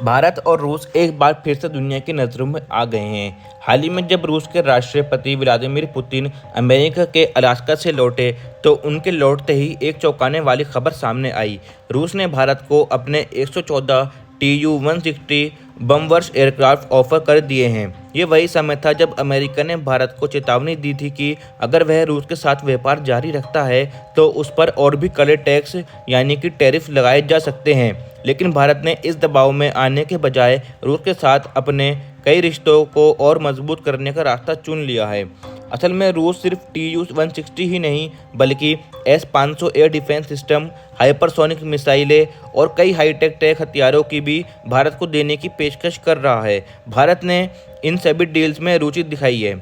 भारत और रूस एक बार फिर से दुनिया की नज़रों में आ गए हैं। हाल ही में जब रूस के राष्ट्रपति व्लादिमीर पुतिन अमेरिका के अलास्का से लौटे तो उनके लौटते ही एक चौंकाने वाली खबर सामने आई। रूस ने भारत को अपने 114 Tu-160 बमवर्ष एयरक्राफ्ट ऑफर कर दिए हैं। ये वही समय था जब अमेरिका ने भारत को चेतावनी दी थी कि अगर वह रूस के साथ व्यापार जारी रखता है तो उस पर और भी कड़े टैक्स यानी कि टैरिफ लगाए जा सकते हैं। लेकिन भारत ने इस दबाव में आने के बजाय रूस के साथ अपने कई रिश्तों को और मजबूत करने का रास्ता चुन लिया है। असल में रूस सिर्फ Tu-160 ही नहीं बल्कि S-500 air defence system, hypersonic मिसाइलें और कई हाईटेक टेक हथियारों की भी भारत को देने की पेशकश कर रहा है। भारत ने इन सभी डील्स में रुचि दिखाई है।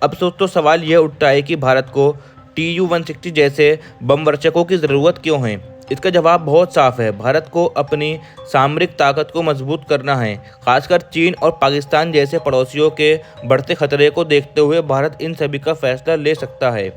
अब तो सवाल यह उठता है कि भारत को Tu-160 जैसे बमवर्षकों की ज़रूरत क्यों है। इसका जवाब बहुत साफ है। भारत को अपनी सामरिक ताकत को मजबूत करना है। खासकर चीन और पाकिस्तान जैसे पड़ोसियों के बढ़ते खतरे को देखते हुए भारत इन सभी का फैसला ले सकता है।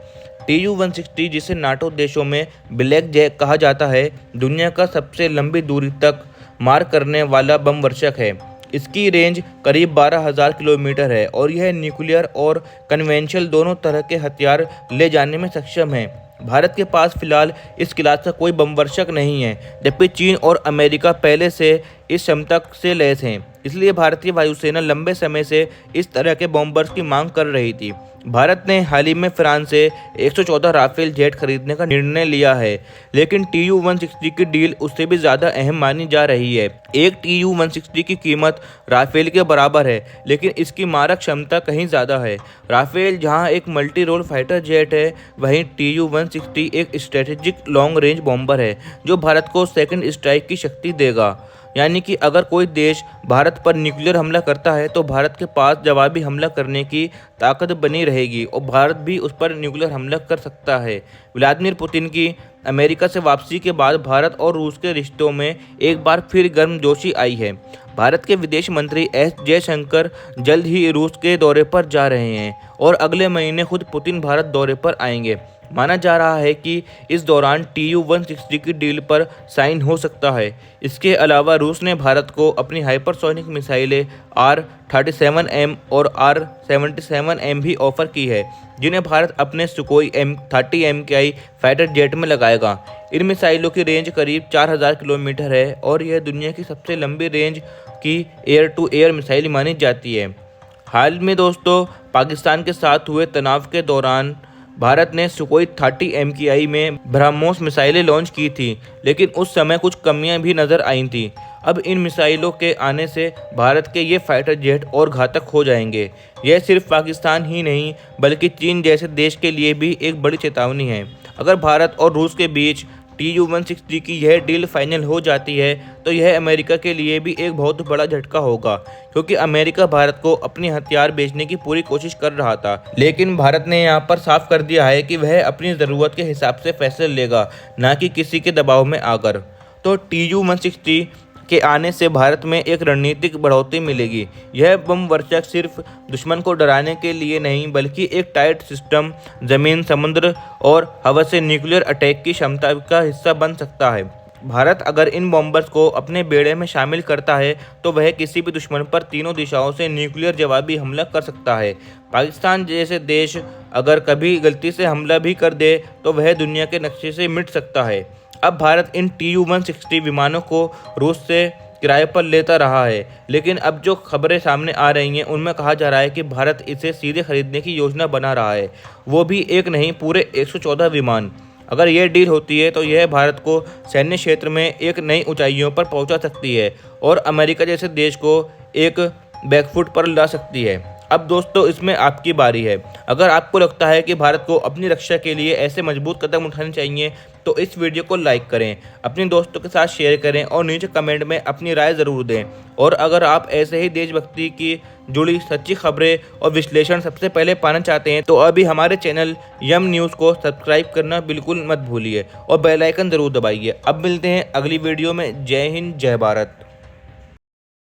Tu-160 जिसे नाटो देशों में ब्लैक जैक कहा जाता है, दुनिया का सबसे लंबी दूरी तक मार करने वाला बमवर्षक है। इसकी रेंज करीब 12,000 किलोमीटर है और यह न्यूक्लियर और कन्वेंशनल दोनों तरह के हथियार ले जाने में सक्षम है। भारत के पास फिलहाल इस क्लास का कोई बमवर्षक नहीं है, जबकि चीन और अमेरिका पहले से इस क्षमता से लैस हैं। इसलिए भारतीय वायुसेना लंबे समय से इस तरह के बॉम्बर्स की मांग कर रही थी। भारत ने हाल ही में फ्रांस से 114 राफेल जेट खरीदने का निर्णय लिया है, लेकिन Tu-160 की डील उससे भी ज़्यादा अहम मानी जा रही है। एक Tu-160 की कीमत राफेल के बराबर है, लेकिन इसकी मारक क्षमता कहीं ज़्यादा है। राफेल जहां एक मल्टी रोल फाइटर जेट है, वहीं Tu-160 एक स्ट्रेटेजिक लॉन्ग रेंज बॉम्बर है जो भारत को सेकंड स्ट्राइक की शक्ति देगा। यानी कि अगर कोई देश भारत पर न्यूक्लियर हमला करता है तो भारत के पास जवाबी हमला करने की ताकत बनी रहेगी और भारत भी उस पर न्यूक्लियर हमला कर सकता है। व्लादिमीर पुतिन की अमेरिका से वापसी के बाद भारत और रूस के रिश्तों में एक बार फिर गर्मजोशी आई है। भारत के विदेश मंत्री एस जयशंकर जल्द ही रूस के दौरे पर जा रहे हैं और अगले महीने खुद पुतिन भारत दौरे पर आएंगे। माना जा रहा है कि इस दौरान Tu-160 की डील पर साइन हो सकता है। इसके अलावा रूस ने भारत को अपनी हाइपरसोनिक मिसाइलें R-37M और R-77M भी ऑफर की है, जिन्हें भारत अपने सुकोई M-30 MKI फाइटर जेट में लगाएगा। इन मिसाइलों की रेंज करीब 4,000 किलोमीटर है और यह दुनिया की सबसे लंबी रेंज की एयर टू एयर मिसाइल मानी जाती है। हाल में दोस्तों पाकिस्तान के साथ हुए तनाव के दौरान भारत ने सुकोई 30 MKI में ब्रह्मोस मिसाइलें लॉन्च की थी, लेकिन उस समय कुछ कमियां भी नज़र आई थीं। अब इन मिसाइलों के आने से भारत के ये फाइटर जेट और घातक हो जाएंगे। यह सिर्फ पाकिस्तान ही नहीं बल्कि चीन जैसे देश के लिए भी एक बड़ी चेतावनी है। अगर भारत और रूस के बीच Tu-160 की यह डील फाइनल हो जाती है तो यह अमेरिका के लिए भी एक बहुत बड़ा झटका होगा, क्योंकि अमेरिका भारत को अपने हथियार बेचने की पूरी कोशिश कर रहा था। लेकिन भारत ने यहां पर साफ कर दिया है कि वह अपनी ज़रूरत के हिसाब से फैसले लेगा, ना कि किसी के दबाव में आकर। तो Tu-160 के आने से भारत में एक रणनीतिक बढ़ोतरी मिलेगी। यह बमवर्षक सिर्फ दुश्मन को डराने के लिए नहीं बल्कि एक टाइट सिस्टम ज़मीन, समुद्र और हवा से न्यूक्लियर अटैक की क्षमता का हिस्सा बन सकता है। भारत अगर इन बॉम्बर्स को अपने बेड़े में शामिल करता है तो वह किसी भी दुश्मन पर तीनों दिशाओं से न्यूक्लियर जवाबी हमला कर सकता है। पाकिस्तान जैसे देश अगर कभी गलती से हमला भी कर दे तो वह दुनिया के नक्शे से मिट सकता है। अब भारत इन Tu-160 विमानों को रूस से किराए पर लेता रहा है, लेकिन अब जो खबरें सामने आ रही हैं उनमें कहा जा रहा है कि भारत इसे सीधे खरीदने की योजना बना रहा है, वो भी एक नहीं पूरे 114 विमान। अगर यह डील होती है तो यह भारत को सैन्य क्षेत्र में एक नई ऊंचाइयों पर पहुंचा सकती है और अमेरिका जैसे देश को एक बैकफुट पर ला सकती है। अब दोस्तों इसमें आपकी बारी है। अगर आपको लगता है कि भारत को अपनी रक्षा के लिए ऐसे मजबूत कदम उठाने चाहिए तो इस वीडियो को लाइक करें, अपने दोस्तों के साथ शेयर करें और नीचे कमेंट में अपनी राय ज़रूर दें। और अगर आप ऐसे ही देशभक्ति की जुड़ी सच्ची खबरें और विश्लेषण सबसे पहले पाना चाहते हैं तो अभी हमारे चैनल यम न्यूज़ को सब्सक्राइब करना बिल्कुल मत भूलिए और बेल आइकन ज़रूर दबाइए। अब मिलते हैं अगली वीडियो में। जय हिंद, जय भारत।